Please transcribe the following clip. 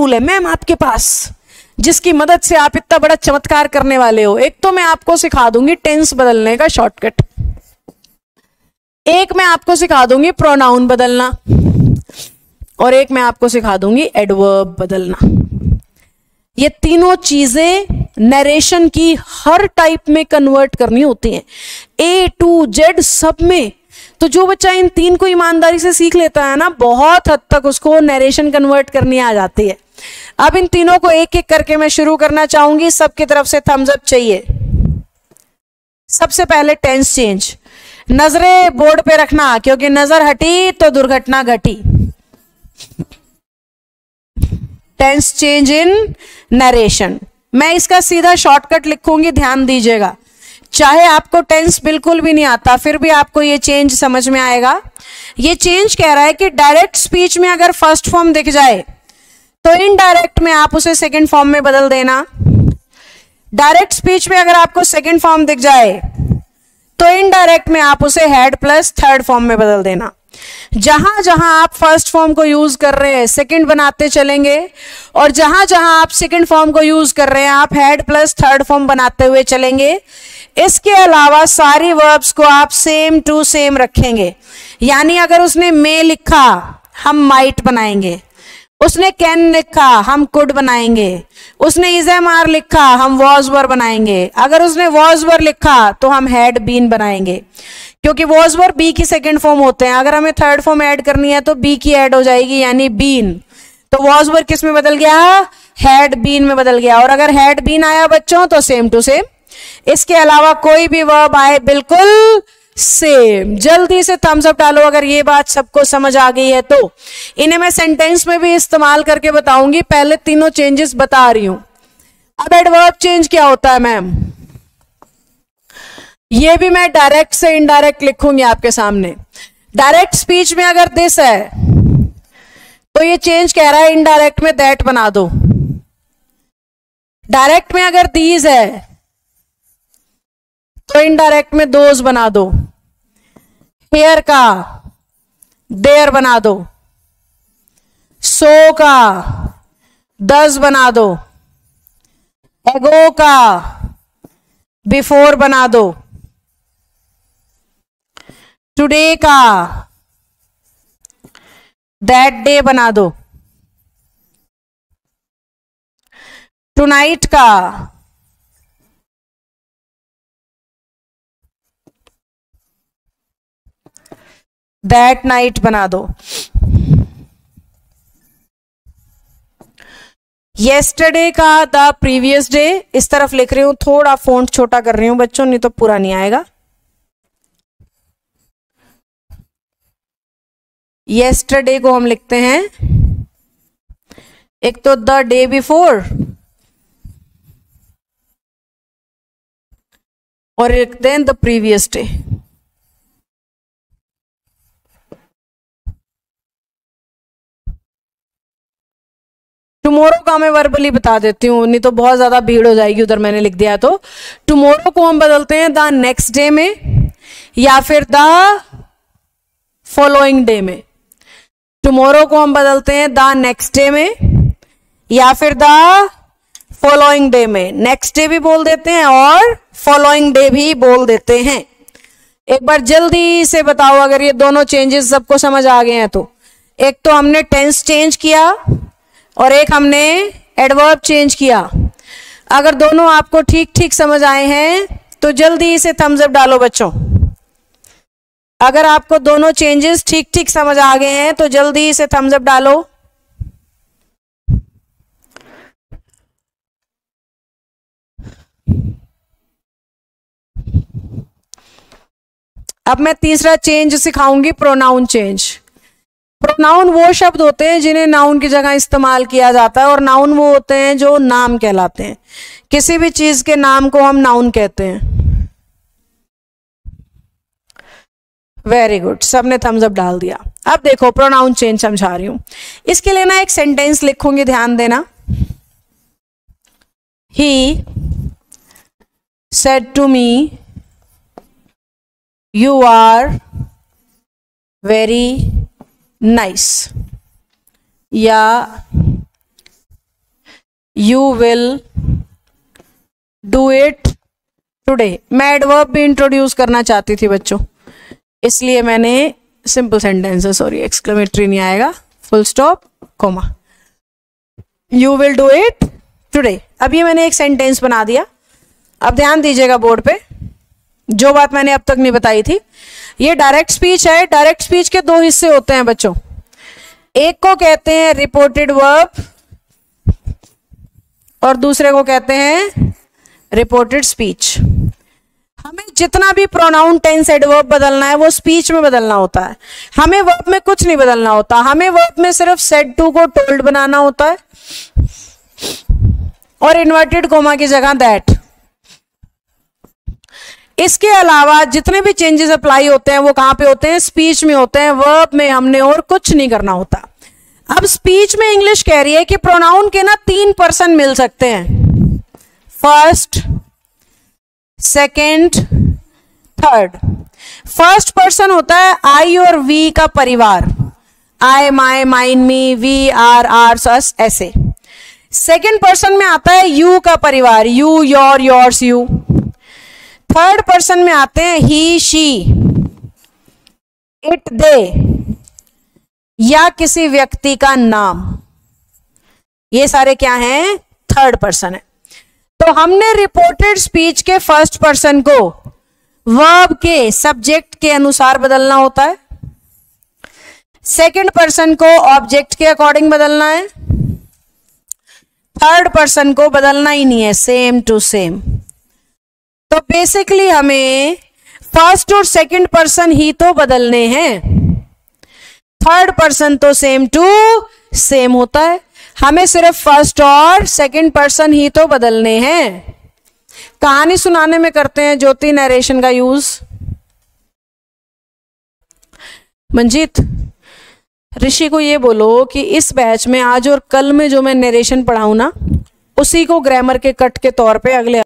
Tool है ma'am आपके पास जिसकी मदद से आप इतना बड़ा चमत्कार करने वाले हो। एक तो मैं आपको सिखा दूंगी टेंस बदलने का शॉर्टकट, एक मैं आपको सिखा दूंगी प्रोनाउन बदलना, और एक मैं आपको सिखा दूंगी एडवर्ब बदलना। ये तीनों चीजें नरेशन की हर टाइप में कन्वर्ट करनी होती हैं, A to Z सब में। तो जो बच्चा इन तीन को ईमानदारी से सीख लेता है ना, बहुत हद तक उसको नरेशन कन्वर्ट करनी आ जाती है। अब इन तीनों को एक एक करके मैं शुरू करना चाहूंगी, सबकी तरफ से थम्स अप चाहिए। सबसे पहले टेंस चेंज, नजरें बोर्ड पे रखना क्योंकि नजर हटी तो दुर्घटना घटी। टेंस चेंज इन नरेशन, मैं इसका सीधा शॉर्टकट लिखूंगी, ध्यान दीजिएगा। चाहे आपको टेंस बिल्कुल भी नहीं आता फिर भी आपको ये चेंज समझ में आएगा। ये चेंज कह रहा है कि डायरेक्ट स्पीच में अगर फर्स्ट फॉर्म दिख जाए तो इनडायरेक्ट में आप उसे सेकंड फॉर्म में बदल देना। डायरेक्ट स्पीच में अगर आपको सेकंड फॉर्म दिख जाए तो इनडायरेक्ट में आप उसे हैड प्लस थर्ड फॉर्म में बदल देना। जहां जहां आप फर्स्ट फॉर्म को यूज कर रहे हैं सेकंड बनाते चलेंगे, और जहां जहां आप सेकंड फॉर्म को यूज कर रहे हैं आप हैड प्लस थर्ड फॉर्म बनाते हुए चलेंगे। इसके अलावा सारी वर्ब्स को आप सेम टू सेम रखेंगे, यानी अगर उसने मे लिखा हम माइट बनाएंगे, उसने कैन लिखा हम कुड बनाएंगे, उसने इज़-एम-आर लिखा हम वॉज वर बनाएंगे, अगर उसने वॉज वर लिखा तो हम हैड बीन बनाएंगे, क्योंकि वॉज वर बी की सेकंड फॉर्म होते हैं। अगर हमें थर्ड फॉर्म ऐड करनी है तो बी की ऐड हो जाएगी यानी बीन। तो वॉज वर किस में बदल गया, हैड बीन में बदल गया। और अगर हैड बीन आया बच्चों तो सेम टू सेम, इसके अलावा कोई भी वर्ब आए बिल्कुल सेम। जल्दी से थम्स अप डालो अगर ये बात सबको समझ आ गई है तो। इन्हें मैं सेंटेंस में भी इस्तेमाल करके बताऊंगी, पहले तीनों चेंजेस बता रही हूं। अब एडवर्ब चेंज क्या होता है मैम, ये भी मैं डायरेक्ट से इनडायरेक्ट लिखूंगी आपके सामने। डायरेक्ट स्पीच में अगर दिस है तो ये चेंज कह रहा है इनडायरेक्ट में दैट बना दो। डायरेक्ट में अगर दीज है तो इनडायरेक्ट में दोज बना दो। हेयर का देयर बना दो, सो का दस बना दो, एगो का बिफोर बना दो, टुडे का दैट डे बना दो, टुनाइट का दैट नाइट बना दो, येस्टरडे का द प्रीवियस डे। इस तरफ लिख रही हूं, थोड़ा फॉन्ट छोटा कर रही हूं बच्चों, नहीं तो पूरा नहीं आएगा। येस्टरडे को हम लिखते हैं एक तो द डे बिफोर और लिखते हैं द प्रीवियस डे। टुमारो का मैं वर्बली बता देती हूँ, नहीं तो बहुत ज्यादा भीड़ हो जाएगी उधर मैंने लिख दिया तो। टुमारो को हम बदलते हैं द नेक्स्ट डे में या फिर द फॉलोइंग डे में। टुमारो को हम बदलते हैं द नेक्स्ट डे में या फिर द फॉलोइंग डे में। नेक्स्ट डे भी बोल देते हैं और फॉलोइंग डे भी बोल देते हैं। एक बार जल्दी से बताओ अगर ये दोनों चेंजेस सबको समझ आ गए हैं तो। एक तो हमने टेंस चेंज किया और एक हमने एडवर्ब चेंज किया। अगर दोनों आपको ठीक ठीक समझ आए हैं तो जल्दी से थम्स अप डालो बच्चों। अगर आपको दोनों चेंजेस ठीक ठीक समझ आ गए हैं तो जल्दी से थम्स अप डालो। अब मैं तीसरा चेंज सिखाऊंगी, प्रोनाउन चेंज। प्रोनाउन वो शब्द होते हैं जिन्हें नाउन की जगह इस्तेमाल किया जाता है, और नाउन वो होते हैं जो नाम कहलाते हैं। किसी भी चीज के नाम को हम नाउन कहते हैं। वेरी गुड, सबने थम्स अप डाल दिया। अब देखो प्रोनाउन चेंज समझा रही हूं। इसके लिए ना एक सेंटेंस लिखूंगी, ध्यान देना। He said to me you are very nice, या you will do it today. मैं एडवर्ब भी इंट्रोड्यूस करना चाहती थी बच्चों, इसलिए मैंने सिंपल सेंटेंस, सॉरी एक्सक्लेमेटरी नहीं आएगा, full stop comma, you will do it today. अब ये मैंने एक सेंटेंस बना दिया। अब ध्यान दीजिएगा बोर्ड पे, जो बात मैंने अब तक नहीं बताई थी। ये डायरेक्ट स्पीच है। डायरेक्ट स्पीच के दो हिस्से होते हैं बच्चों, एक को कहते हैं रिपोर्टेड वर्ब और दूसरे को कहते हैं रिपोर्टेड स्पीच। हमें जितना भी प्रोनाउन टेंस एडवर्ब बदलना है वो स्पीच में बदलना होता है, हमें वर्ब में कुछ नहीं बदलना होता। हमें वर्ब में सिर्फ सेड टू को टोल्ड बनाना होता है और इन्वर्टेड कोमा की जगह दैट। इसके अलावा जितने भी चेंजेस अप्लाई होते हैं वो कहां पे होते हैं? स्पीच में होते हैं। वर्ब में हमने और कुछ नहीं करना होता। अब स्पीच में इंग्लिश कह रही है कि प्रोनाउन के ना 3 पर्सन मिल सकते हैं, first, second, third. First person होता है आई और वी का परिवार, I, my, mine, me, we, our, ours, us, ऐसे। सेकेंड पर्सन में आता है यू का परिवार, you, your, yours, you. Third person में आते हैं ही, शी, इट, दे, या किसी व्यक्ति का नाम। ये सारे क्या हैं? थर्ड पर्सन है। तो हमने रिपोर्टेड स्पीच के फर्स्ट पर्सन को वर्ब के सब्जेक्ट के अनुसार बदलना होता है, सेकंड पर्सन को ऑब्जेक्ट के अकॉर्डिंग बदलना है, थर्ड पर्सन को बदलना ही नहीं है, सेम टू सेम। तो बेसिकली हमें फर्स्ट और सेकंड पर्सन ही तो बदलने हैं, थर्ड पर्सन तो सेम टू सेम होता है। हमें सिर्फ फर्स्ट और सेकंड पर्सन ही तो बदलने हैं। कहानी सुनाने में करते हैं ज्योति नरेशन का यूज। मंजीत, ऋषि को ये बोलो कि इस बैच में आज और कल में जो मैं नरेशन पढ़ाऊं ना, उसी को ग्रामर के कट के तौर पे अगले